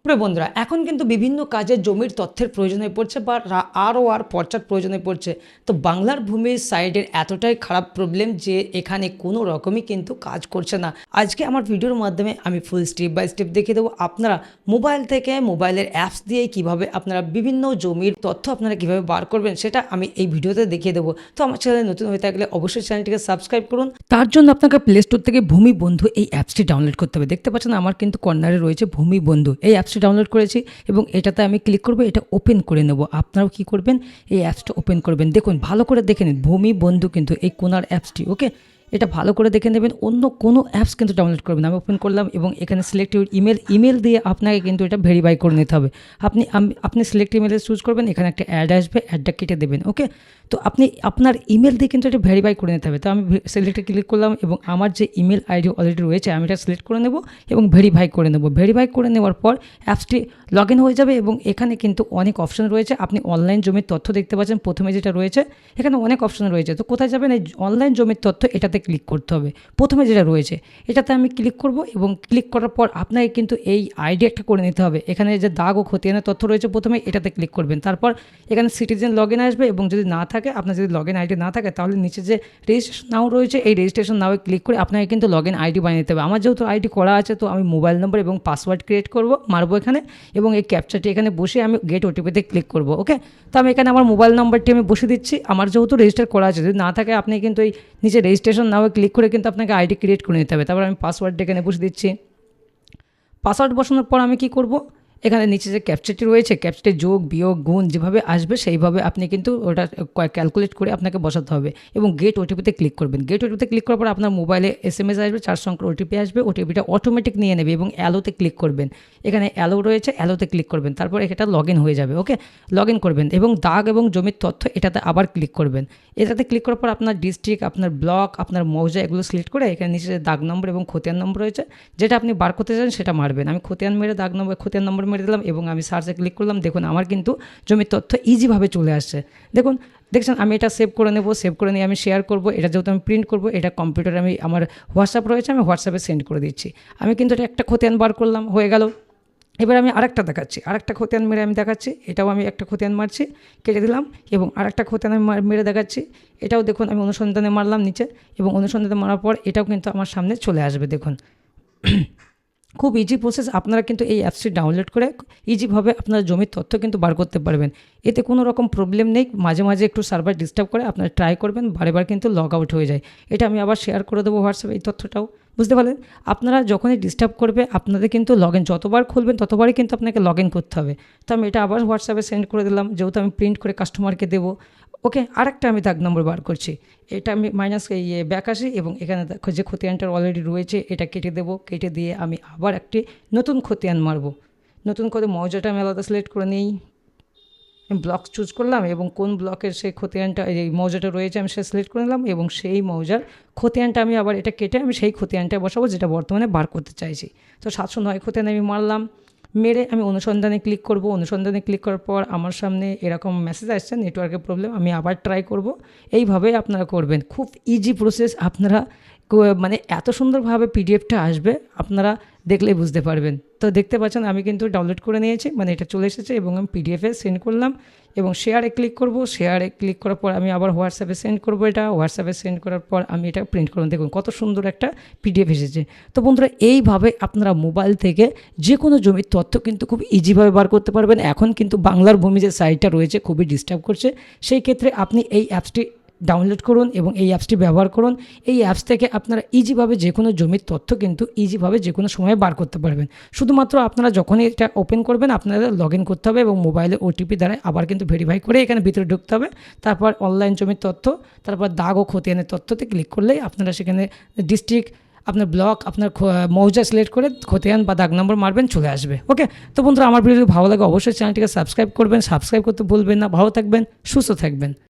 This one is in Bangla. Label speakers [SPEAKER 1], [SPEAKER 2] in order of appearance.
[SPEAKER 1] প্রিয় বন্ধুরা, এখন কিন্তু বিভিন্ন কাজে জমির তথ্যের প্রয়োজন হয়ে পড়ছে বা আর পর্চার প্রয়োজন হয়ে পড়ছে। তো বাংলার ভূমির সাইডের এতটাই খারাপ প্রবলেম যে এখানে কোনো রকমই কিন্তু কাজ করছে না। আজকে আমার ভিডিওর মাধ্যমে আমি ফুল স্টেপ বাই স্টেপ দেখিয়ে দেবো আপনারা মোবাইল থেকে মোবাইলের অ্যাপস দিয়ে কিভাবে আপনারা বিভিন্ন জমির তথ্য আপনারা কিভাবে বার করবেন সেটা আমি এই ভিডিওতে দেখিয়ে দেবো। তো আমার চ্যানেলে নতুন হয়ে থাকলে অবশ্যই চ্যানেলটিকে সাবস্ক্রাইব করুন। তার জন্য আপনাকে প্লে স্টোর থেকে ভূমি বন্ধু এই অ্যাপসটি ডাউনলোড করতে হবে। দেখতে পাচ্ছেন আমার কিন্তু কর্নারে রয়েছে ভূমি বন্ধু, এই অ্যাপসটি ডাউনলোড করেছি এবং এটাতে আমি ক্লিক করব, এটা ওপেন করে নেব। আপনারাও কি করবেন, এই অ্যাপসটা ওপেন করবেন। দেখুন ভালো করে দেখে নিন, ভূমি বন্ধু কিন্তু এই কোনার অ্যাপসটি। ওকে, এটা ভালো করে দেখে নেবেন, অন্য কোনো অ্যাপস কিন্তু ডাউনলোড করবেন। আমি ওপেন করলাম এবং এখানে সিলেক্ট ইমেল দিয়ে আপনাকে কিন্তু এটা ভেরিফাই করে নিতে হবে। আপনি সিলেক্ট ইমেলে চুজ করবেন, এখানে একটা অ্যাড আসবে, অ্যাডটা কেটে দেবেন। ওকে, তো আপনি আপনার ইমেল দিয়ে কিন্তু এটা ভেরিফাই করে নিতে হবে। তো আমি সিলেক্টে ক্লিক করলাম এবং আমার যে ইমেল আইডি অলরেডি রয়েছে আমি এটা সিলেক্ট করে নেব এবং ভেরিফাই করে নেব। ভেরিফাই করে নেওয়ার পর অ্যাপসটি লগ ইন হয়ে যাবে এবং এখানে কিন্তু অনেক অপশন রয়েছে। আপনি অনলাইন জমির তথ্য দেখতে পাচ্ছেন, প্রথমে যেটা রয়েছে এখানে অনেক অপশন রয়েছে। তো কোথায় যাবেন, এই অনলাইন জমির তথ্য এটাতে ক্লিক করতে হবে। প্রথমে যেটা রয়েছে এটাতে আমি ক্লিক করব এবং ক্লিক করার পর আপনাকে কিন্তু এই আইডি একটা করে নিতে হবে। এখানে যে দাগ ও খতিয়ানের তথ্য রয়েছে প্রথমে এটাতে ক্লিক করবেন। তারপর এখানে সিটিজেন লগ ইন আসবে এবং যদি না থাকে, আপনার যদি লগ ইন আইডি না থাকে তাহলে নিচে যে রেজিস্ট্রেশন নাও রয়েছে এই রেজিস্ট্রেশন নাও ক্লিক করে আপনাকে কিন্তু লগ ইন আইডি বানিয়ে নিতে হবে। আমার যেহেতু আইডি করা আছে তো আমি মোবাইল নম্বর এবং পাসওয়ার্ড ক্রিয়েট মারবো এখানে এবং এই ক্যাপচারটি এখানে বসে আমি গেট ওটিপিতে ক্লিক করব। ওকে, তো আমি এখানে আমার মোবাইল নম্বরটি আমি বসে দিচ্ছি। আমার যেহেতু রেজিস্টার করা আছে, যদি না থাকে আপনি কিন্তু এই নিচে রেজিস্ট্রেশন নাও ক্লিক করে কিন্তু আপনাকে আইডি ক্রিয়েট করে নিতে হবে। তারপর আমি পাসওয়ার্ডটা এখানে বসে দিচ্ছি। পাসওয়ার্ড বসানোর পর আমি কি করব, এখানে নিচে যে ক্যাপচারটি রয়েছে ক্যাপচারটি যোগ বিয়োগ গুণ যেভাবে আসবে সেইভাবে আপনি কিন্তু ওটা ক্যালকুলেট করে আপনাকে বসাতে হবে এবং গেট ওটিপিতে ক্লিক করবেন। গেট ওটিপিতে ক্লিক করার পর আপনার মোবাইলে SMS আসবে, 4 সংখ্যার ওটিপি আসবে। ওটিপিটা অটোমেটিক নিয়ে নেবে এবং অ্যালোতে ক্লিক করবেন। এখানে অ্যালো রয়েছে, অ্যালোতে ক্লিক করবেন। তারপর এটা লগ ইন হয়ে যাবে। ওকে, লগ ইন করবেন এবং দাগ এবং জমির তথ্য এটাতে আবার ক্লিক করবেন। এটাতে ক্লিক করার পর আপনার ডিস্ট্রিক্ট, আপনার ব্লক, আপনার মৌজা এগুলো সিলেক্ট করে এখানে নিচে যে দাগ নম্বর এবং খতিয়ান নম্বর রয়েছে যেটা আপনি বার করতে চান সেটা মারবেন। আমি খতিয়ান মেরে খতিয়ান নম্বর মেরে দিলাম এবং আমি সার্চে ক্লিক করলাম। দেখুন আমার কিন্তু জমির তথ্য ইজিভাবে চলে আসছে। দেখছেন আমি এটা সেভ করে নেব। সেভ করে নিয়ে আমি শেয়ার করব। এটা যেহেতু আমি প্রিন্ট করব, এটা কম্পিউটারে আমার হোয়াটসঅ্যাপ রয়েছে, আমি হোয়াটসঅ্যাপে সেন্ড করে দিচ্ছি। আমি কিন্তু এটা একটা খতিয়ান বার করলাম, হয়ে গেল। এবার আমি আরেকটা দেখাচ্ছি, আরেকটা খতিয়ান মেরে আমি দেখাচ্ছি। এটাও আমি একটা খতিয়ান মারছি, কেটে দিলাম এবং আরেকটা খতিয়ান আমি মেরে দেখাচ্ছি। এটাও দেখুন আমি অনুসন্ধানে মারলাম নিচে এবং অনুসন্ধানে মারার পর এটাও কিন্তু আমার সামনে চলে আসবে। দেখুন খুব ইজি প্রসেস। আপনারা কিন্তু এই অ্যাপসটি ডাউনলোড করে ইজিভাবে আপনার জমির তথ্য কিন্তু বার করতে পারবেন। এতে কোনো রকম প্রবলেম নেই। মাঝে মাঝে একটু সার্ভার ডিস্টার্ব করে, আপনারা ট্রাই করবেন, বারে কিন্তু লগ আউট হয়ে যায়। এটা আমি আবার শেয়ার করে দেবো হোয়াটসঅ্যাপে এই তথ্যটাও। বুঝতে পারলেন, আপনারা যখনই ডিস্টার্ব করবে আপনাদের কিন্তু লগ ইন যতবার খুলবেন ততবারই কিন্তু আপনাকে লগ ইন করতে হবে। তো আমি এটা আবার হোয়াটসঅ্যাপে সেন্ড করে দিলাম, যেহেতু আমি প্রিন্ট করে কাস্টমারকে দেবো। ওকে, আরেকটা আমি দাগ নম্বর বার করছি। এটা আমি মাইনাস ব্যাক আসি এবং এখানে যে খতিয়ানটার অলরেডি রয়েছে এটা কেটে দেবো। কেটে দিয়ে আমি আবার একটি নতুন খতিয়ান মারবো। নতুন করে মৌজাটা আমি আলাদা সিলেক্ট করে নিই, ব্লক চুজ করলাম এবং কোন ব্লকের সেই খতিয়ানটা এই মৌজাটা রয়েছে আমি সেটা সিলেক্ট করে নিলাম এবং সেই মৌজার খতিয়ানটা আমি আবার এটা কেটে আমি সেই খতিয়ানটা বসাবো যেটা বর্তমানে বার করতে চাইছি। তো 709 খতিয়ান আমি মারলাম, মেরে আমি অনুসন্ধানে ক্লিক করব। অনুসন্ধানে ক্লিক করার পর আমার সামনে এরকম মেসেজ আসছে নেটওয়ার্কের প্রবলেম। আমি আবার ট্রাই করব। এইভাবে আপনারা করবেন, খুব ইজি প্রসেস। আপনারা মানে এত সুন্দরভাবে পিডিএফটা আসবে, আপনারা দেখলেই বুঝতে পারবেন। তো দেখতে পাচ্ছেন আমি কিন্তু ডাউনলোড করে নিয়েছি, মানে এটা চলে এসেছে এবং আমি পিডিএফে সেন্ড করলাম এবং শেয়ারে ক্লিক করব। শেয়ারে ক্লিক করার পর আমি আবার হোয়াটসঅ্যাপে সেন্ড করব। এটা হোয়াটসঅ্যাপে সেন্ড করার পর আমি এটা প্রিন্ট করলাম। দেখুন কত সুন্দর একটা পিডিএফ এসেছে। তো বন্ধুরা এইভাবে আপনারা মোবাইল থেকে যে কোনো জমির তথ্য কিন্তু খুব ইজিভাবে বার করতে পারবেন। এখন কিন্তু বাংলার ভূমি যে সাইটটা রয়েছে খুবই ডিস্টার্ব করছে, সেই ক্ষেত্রে আপনি এই অ্যাপসটি ডাউনলোড করুন এবং এই অ্যাপসটি ব্যবহার করুন। এই অ্যাপস থেকে আপনারা ইজিভাবে যে কোনো জমির তথ্য কিন্তু ইজিভাবে যে কোনো সময় বার করতে পারবেন। শুধুমাত্র আপনারা যখনই এটা ওপেন করবেন আপনাদের লগ ইন করতে হবে এবং মোবাইলে ওটিপি দ্বারা আবার কিন্তু ভেরিফাই করে এখানে ভিতরে ঢুকতে হবে। তারপর অনলাইন জমির তথ্য, তারপর দাগ ও খতিয়ানের তথ্যতে ক্লিক করলেই আপনারা সেখানে ডিস্ট্রিক্ট, আপনার ব্লক, আপনার মৌজা সিলেক্ট করে খতিয়ান বা দাগ নম্বর মারবেন, চলে আসবে। ওকে, তো বন্ধুরা আমার ভিডিও ভালো লাগে অবশ্যই চ্যানেলটিকে সাবস্ক্রাইব করবেন, সাবস্ক্রাইব করতে ভুলবেন না। ভালো থাকবেন, সুস্থ থাকবেন।